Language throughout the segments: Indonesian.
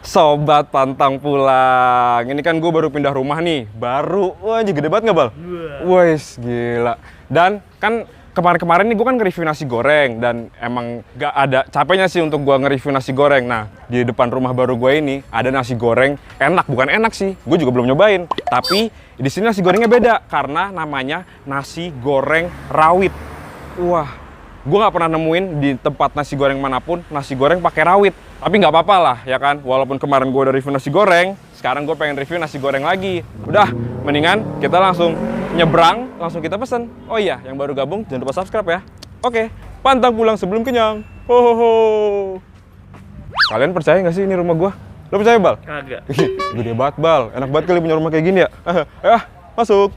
Sobat pantang pulang. Ini kan gue baru pindah rumah nih. Wah, gede banget nggak, Bal? Wes, gila. Dan kan kemarin-kemarin nih gue kan nge-review nasi goreng. Dan emang gak ada capeknya sih untuk gue nge-review nasi goreng. Nah, di depan rumah baru gue ini ada nasi goreng enak. Bukan enak sih, gue juga belum nyobain. Tapi di sini nasi gorengnya beda. Karena namanya nasi goreng rawit. Wah, gue nggak pernah nemuin di tempat nasi goreng manapun nasi goreng pakai rawit. Tapi nggak apa-apa lah, ya kan? Walaupun kemarin gue udah review nasi goreng, sekarang gue pengen review nasi goreng lagi. Udah, mendingan kita langsung nyebrang, langsung kita pesen. Oh iya, yang baru gabung jangan lupa subscribe ya. Oke, pantang pulang sebelum kenyang. Ho. Kalian percaya nggak sih ini rumah gue? Lo percaya, Bal? Kagak. Gede banget, Bal. Enak banget kali punya rumah kayak gini ya. Masuk.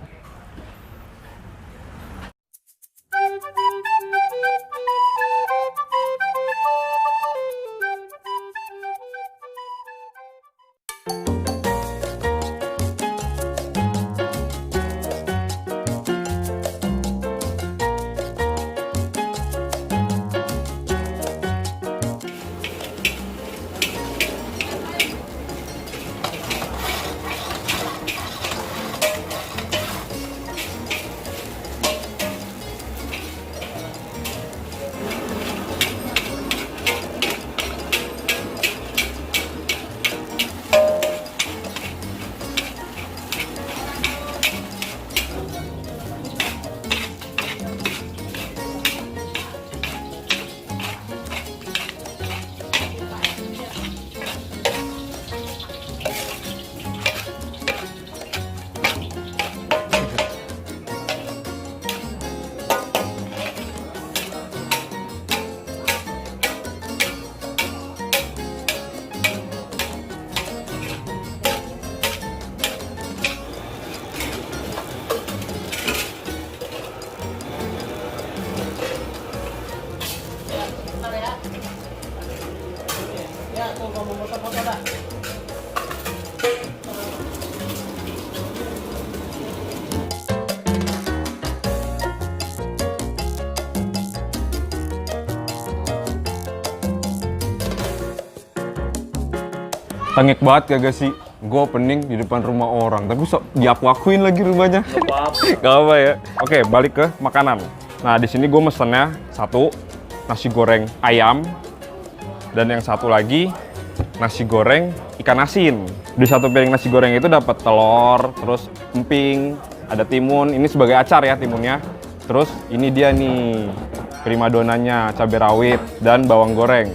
Tengik banget kagak sih? Gue opening di depan rumah orang, tapi sok diaku-akuin lagi rumahnya. Gak apa ya. Oke, balik ke makanan. Nah, di sini gue mesennya satu nasi goreng ayam dan yang satu lagi nasi goreng ikan asin. Di satu piring nasi goreng itu dapat telur, terus emping, ada timun. Ini sebagai acar ya timunnya. Terus ini dia nih primadonanya, cabai rawit dan bawang goreng.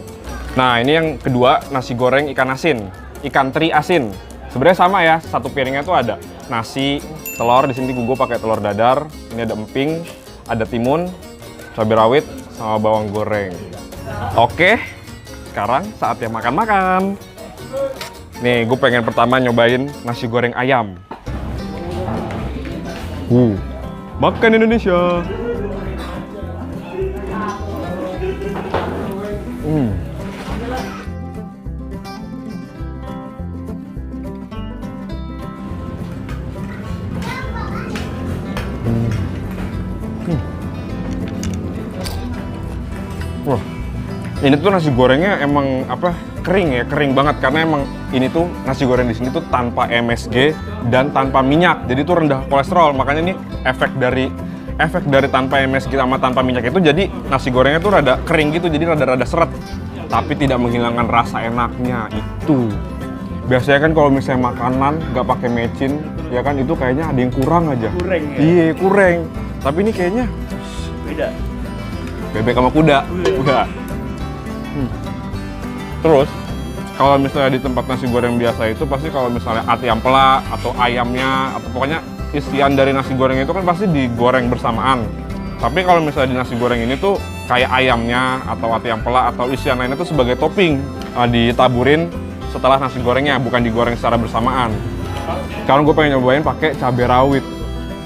Nah, ini yang kedua nasi goreng ikan asin. Ikan teri asin. Sebenarnya sama ya, satu piringnya tuh ada nasi, telur, di sini gue pakai telur dadar, ini ada emping, ada timun, cabai rawit, sama bawang goreng. Oke, sekarang saatnya makan-makan. Nih, gue pengen pertama nyobain nasi goreng ayam. Makan Indonesia. Wah, ini tuh nasi gorengnya emang kering ya, kering banget karena emang ini tuh nasi goreng di sini tuh tanpa MSG dan tanpa minyak, jadi tuh rendah kolesterol. Makanya nih efek dari tanpa MSG sama tanpa minyak itu jadi nasi gorengnya tuh rada kering gitu, jadi rada seret, tapi tidak menghilangkan rasa enaknya itu. Biasanya kan kalau misalnya makanan nggak pakai mecin, ya kan itu kayaknya ada yang kurang aja. Kurang ya? Iya, kurang. Tapi ini kayaknya Beda. bebek sama kuda. Udah. Terus kalau misalnya di tempat nasi goreng biasa itu pasti kalau misalnya ati ampela atau ayamnya atau pokoknya isian dari nasi goreng itu kan pasti digoreng bersamaan. Tapi kalau misalnya di nasi goreng ini tuh kayak ayamnya atau ati ampela atau isian lainnya tuh sebagai topping ditaburin setelah nasi gorengnya, bukan digoreng secara bersamaan. Sekarang gue pengen nyobain pakai cabai rawit.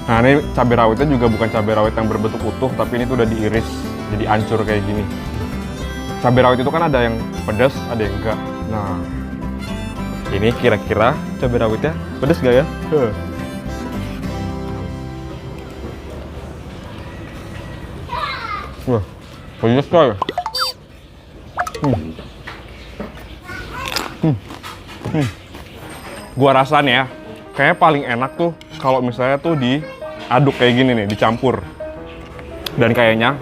Nah, ini cabai rawitnya juga bukan cabai rawit yang berbentuk utuh, tapi ini tuh udah diiris jadi hancur kayak gini. Cabai rawit itu kan ada yang pedas, ada yang enggak. Nah, ini kira-kira cabai rawitnya pedas gak ya? Wah, Pedes coy. Gua rasa nih ya, kayaknya paling enak tuh kalau misalnya tuh diaduk kayak gini nih, dicampur. Dan kayaknya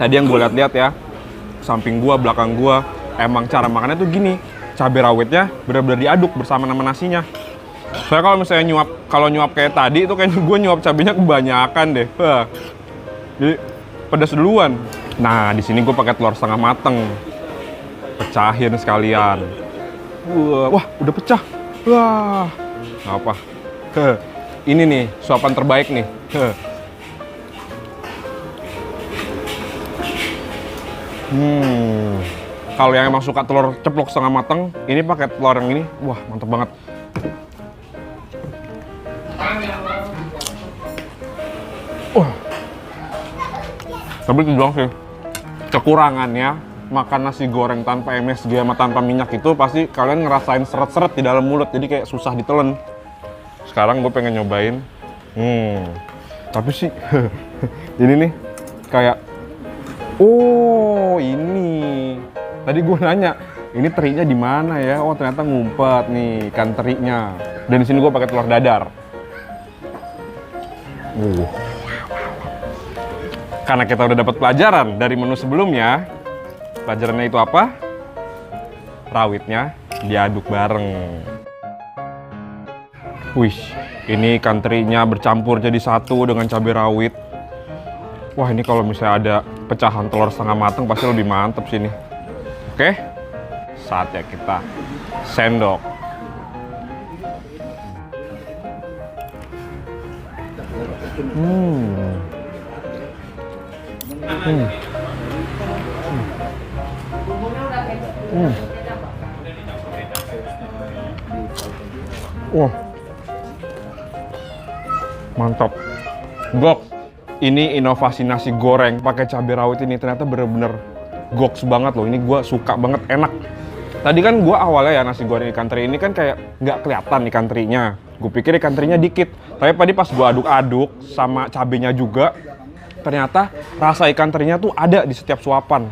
tadi yang gue lihat-lihat ya, samping gua, belakang gua, emang cara makannya tuh gini. Cabai rawitnya benar-benar diaduk bersama nama nasinya. Soalnya kalau misalnya nyuap kayak tadi itu kayaknya gue nyuap cabenya kebanyakan deh. Wah. Jadi pedas duluan. Nah, di sini gue pakai telur setengah mateng. Pecahin sekalian. Wah, udah pecah. Wah. Nggak apa. Ini nih suapan terbaik nih. Kalau yang emang suka telur ceplok setengah mateng, ini pakai telur yang ini, wah mantep banget. Tapi itu doang sih. Kekurangannya makan nasi goreng tanpa MSG sama tanpa minyak itu pasti kalian ngerasain seret-seret di dalam mulut, jadi kayak susah ditelen. Sekarang gue pengen nyobain. Tapi sih ini nih kayak, oh ini. Tadi gue nanya, ini terinya di mana ya? Oh ternyata ngumpet nih ikan terinya. Dan di sini gue pakai telur dadar. Karena kita udah dapat pelajaran dari menu sebelumnya. Pelajarannya itu apa? Rawitnya diaduk bareng. Wih, ini ikan terinya bercampur jadi satu dengan cabai rawit. Wah, ini kalau misalnya ada pecahan telur setengah matang pasti lebih mantep sini. Oke, saatnya kita sendok. Wah, mantap. Gok, ini inovasi nasi goreng pakai cabai rawit ini ternyata bener-bener goks banget loh. Ini gue suka banget, enak. Tadi kan gue awalnya ya nasi goreng ikan teri ini kan kayak nggak kelihatan ikan terinya. Gue pikir ikan terinya dikit, tapi tadi pas gue aduk-aduk sama cabenya juga, ternyata rasa ikan terinya tuh ada di setiap suapan.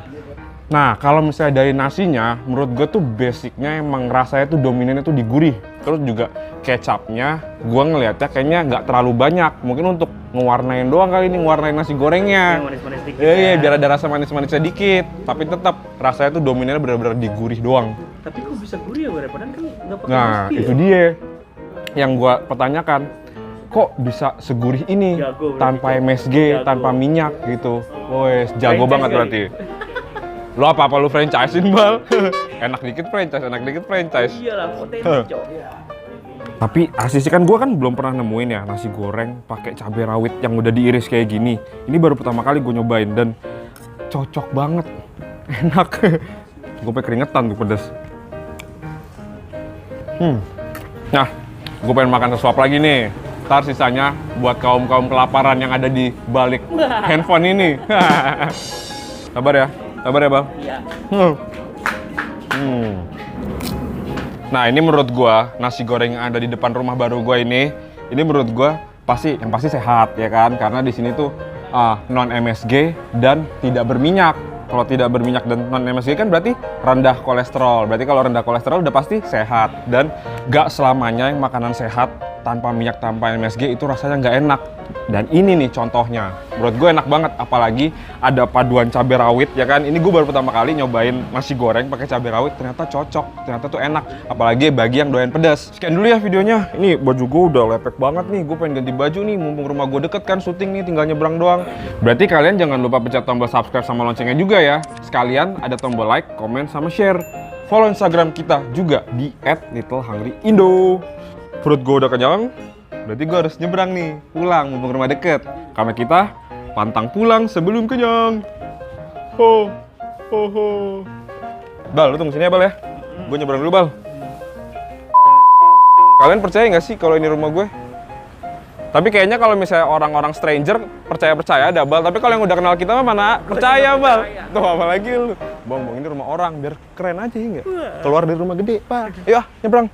Nah, kalau misalnya dari nasinya, menurut gue tuh basicnya emang rasanya tuh dominannya tuh di gurih. Terus juga kecapnya, gue ngeliatnya kayaknya nggak terlalu banyak. Mungkin untuk ngewarnain doang kali ini, ngewarnain nasi gorengnya. Manis-manis dikit. Iya, biar ada rasa manis-manisnya dikit. Tapi tetap rasanya tuh dominannya benar-benar di gurih doang. Tapi kok bisa gurih ya, padahal kan nggak pakai Nah, MSG itu ya? dia yang gue pertanyakan. Kok bisa segurih ini Jago, tanpa MSG, jago. tanpa minyak gitu. Woi, jago Franchise banget kali. berarti. Lo apa-apa lu franchise-in, Bal? Enak dikit franchise, enak dikit franchise. Iyalah, potensi cok. Tapi asli sih kan gue kan belum pernah nemuin ya nasi goreng pakai cabai rawit yang udah diiris kayak gini. Ini baru pertama kali gue nyobain dan cocok banget. Enak. Gue pengen keringetan tuh pedes. Nah, gue pengen makan sesuap lagi nih. Ntar sisanya buat kaum-kaum kelaparan yang ada di balik handphone ini. Sabar ya, Bang. Iya. Nah, ini menurut gua nasi goreng yang ada di depan rumah baru gua ini menurut gua pasti sehat ya kan, karena di sini tuh non MSG dan tidak berminyak. Kalau tidak berminyak dan non MSG kan berarti rendah kolesterol. Berarti kalau rendah kolesterol udah pasti sehat, dan gak selamanya yang makanan sehat tanpa minyak, tanpa MSG itu rasanya nggak enak. Dan ini nih contohnya, menurut gue enak banget, apalagi ada paduan cabai rawit ya kan. Ini gue baru pertama kali nyobain nasi goreng pakai cabai rawit, ternyata cocok, ternyata tuh enak, apalagi bagi yang doyan pedas. Sekian dulu ya videonya. Ini baju gue udah lepek banget nih, gue pengen ganti baju nih, mumpung rumah gue deket kan, syuting nih tinggal nyebrang doang. Berarti kalian jangan lupa pencet tombol subscribe sama loncengnya juga ya. Sekalian ada tombol like, comment, sama share. Follow Instagram kita juga di @littlehungryindo. Perut gue udah kenyang, berarti gue harus nyebrang nih, pulang mumpung rumah deket. Karena kita pantang pulang sebelum kenyang. Ho, ho, ho. Bal, lu tunggu sini ya Bal ya. Gue nyebrang dulu Bal. Kalian percaya nggak sih kalau ini rumah gue? Tapi kayaknya kalau misalnya orang-orang stranger percaya ada Bal. Tapi kalau yang udah kenal kita mah mana percaya Bal. Tuh apa lagi lu? Bang, ini rumah orang biar keren aja ya nggak? Keluar dari rumah gede Pak. Ayo nyebrang.